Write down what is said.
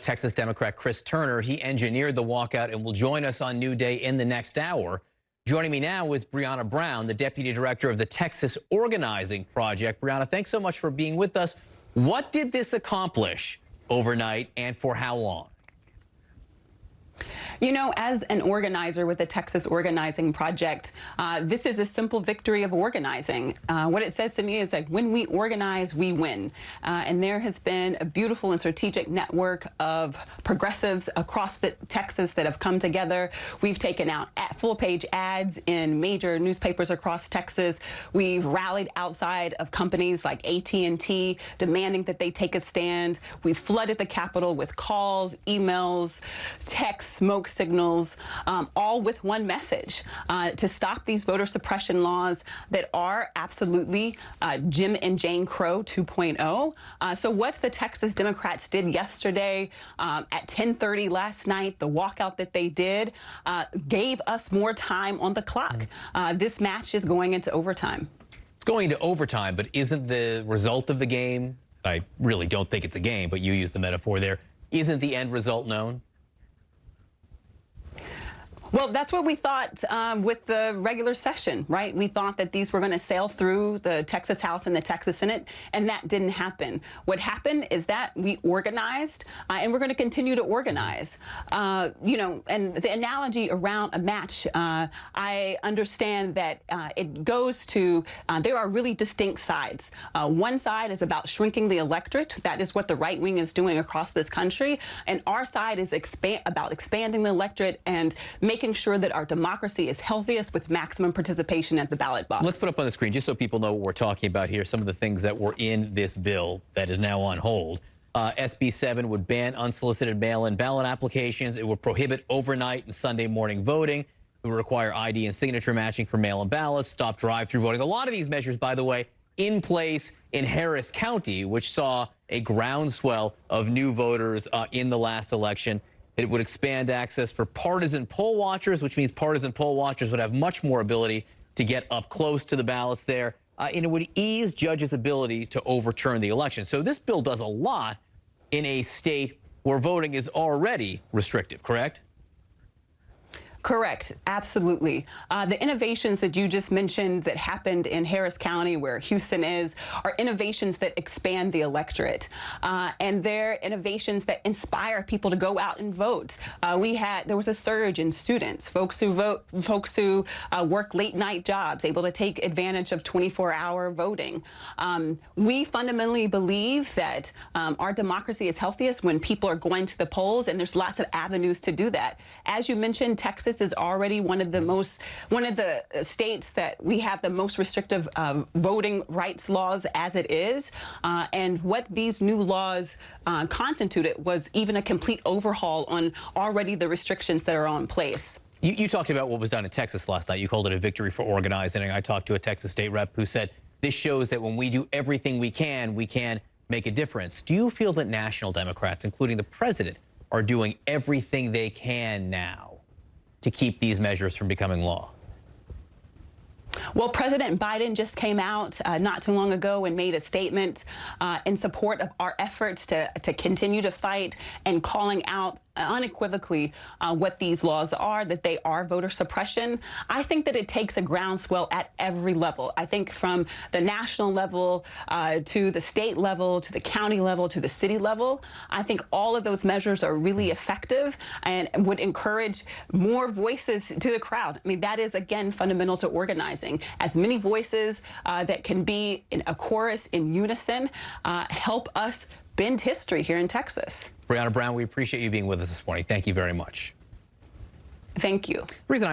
Texas Democrat Chris Turner. He engineered the walkout and will join us on New Day in the next hour. Joining me now is Brianna Brown, the Deputy Director of the Texas Organizing Project. Brianna, thanks so much for being with us. What did this accomplish overnight and for how long? You know, as an organizer with the Texas Organizing Project, this is a simple victory of organizing. What it says to me is like, when we organize, we win. And there has been a beautiful and strategic network of progressives across Texas that have come together. We've taken out full-page ads in major newspapers across Texas. We've rallied outside of companies like AT&T, demanding that they take a stand. We've flooded the Capitol with calls, emails, texts, smoke signals, all with one message, to stop these voter suppression laws that are absolutely Jim and Jane Crow 2.0. So what the Texas Democrats did yesterday at 10:30 last night, the walkout that they did, gave us more time on the clock. This match is going into overtime. It's going into overtime, but isn't the result of the game, I really don't think it's a game, but you use the metaphor there, isn't the end result known? Well, that's what we thought with the regular session, right? We thought that these were going to sail through the Texas House and the Texas Senate, and that didn't happen. What happened is that we organized, and we're going to continue to organize. You know, and the analogy around a match, I understand that it goes to, there are really distinct sides. One side is about shrinking the electorate. That is what the right wing is doing across this country. And our side is about expanding the electorate and making sure that our democracy is healthiest with maximum participation at the ballot box. Let's put up on the screen, just so people know what we're talking about here, some of the things that were in this bill that is now on hold. SB 7 would ban unsolicited mail-in ballot applications. It would prohibit overnight and Sunday morning voting. It would require ID and signature matching for mail-in ballots, stop drive-through voting. A lot of these measures, by the way, in place in Harris County, which saw a groundswell of new voters in the last election. It would expand access for partisan poll watchers, which means partisan poll watchers would have much more ability to get up close to the ballots there. And it would ease judges' ability to overturn the election. So this bill does a lot in a state where voting is already restrictive, correct? Correct. Absolutely. The innovations that you just mentioned that happened in Harris County, where Houston is, are innovations that expand the electorate. And they're innovations that inspire people to go out and vote. There was a surge in students, folks who work late night jobs, able to take advantage of 24-hour voting. We fundamentally believe that our democracy is healthiest when people are going to the polls, and there's lots of avenues to do that. As you mentioned, Texas is already one of the states that we have the most restrictive voting rights laws as it is. And what these new laws constituted was even a complete overhaul on already the restrictions that are in place. You talked about what was done in Texas last night. You called it a victory for organizing. And I talked to a Texas state rep who said this shows that when we do everything we can make a difference. Do you feel that national Democrats, including the president, are doing everything they can now to keep these measures from becoming law? Well, President Biden just came out not too long ago and made a statement in support of our efforts to continue to fight, and calling out unequivocally what these laws are, that they are voter suppression. I think that it takes a groundswell at every level. I think from the national level to the state level, to the county level, to the city level. I think all of those measures are really effective and would encourage more voices to the crowd. I mean, that is, again, fundamental to organizing. As many voices that can be in a chorus in unison help us bend history here in Texas. Brianna Brown, we appreciate you being with us this morning. Thank you very much. Thank you. The reason